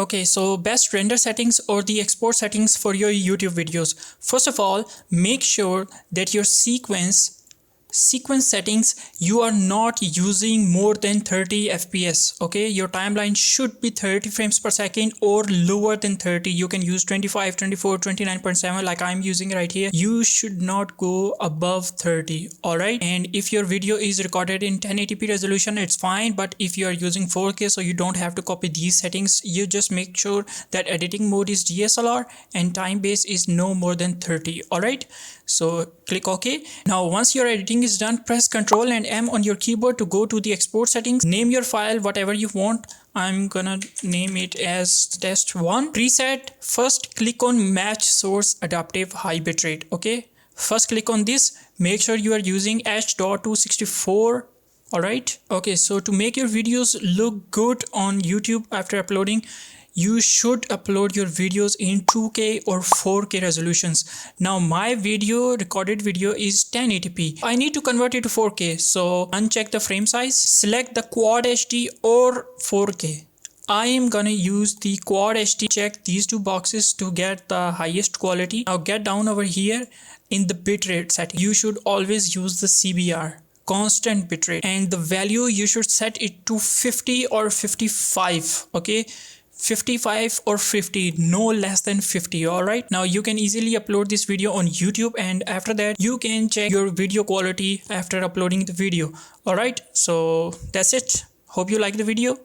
Okay, so best render settings or the export settings for your YouTube videos. First of all, make sure that your sequence settings, you are not using more than 30 fps. okay, your timeline should be 30 frames per second or lower than 30. You can use 25, 24, 29.7 like I'm using right here. You should not go above 30. all right, and if your video is recorded in 1080p resolution, it's fine, but if you are using 4K, so you don't have to copy these settings. You just make sure that editing mode is DSLR and time base is no more than 30. all right, so click OK. Now once your editing is done, press Ctrl and M on your keyboard to go to the export settings. Name your file whatever you want. I'm gonna name it as test1. Preset, first click on match source adaptive high bitrate. okay, first click on this. Make sure you are using H.264. all right, okay, so to make your videos look good on YouTube after uploading, you should upload your videos in 2K or 4K resolutions. Now my recorded video is 1080p. I need to convert it to 4K, so uncheck the frame size, select the Quad HD or 4K. I am gonna use the Quad HD. Check these two boxes to get the highest quality. Now get down over here in the bitrate setting. You should always use the CBR, constant bitrate, and the value you should set it to 50 or 55. okay, 55 or 50, no less than 50. all right, now you can easily upload this video on YouTube, and after that you can check your video quality after uploading the video. all right, so that's it. Hope you like the video.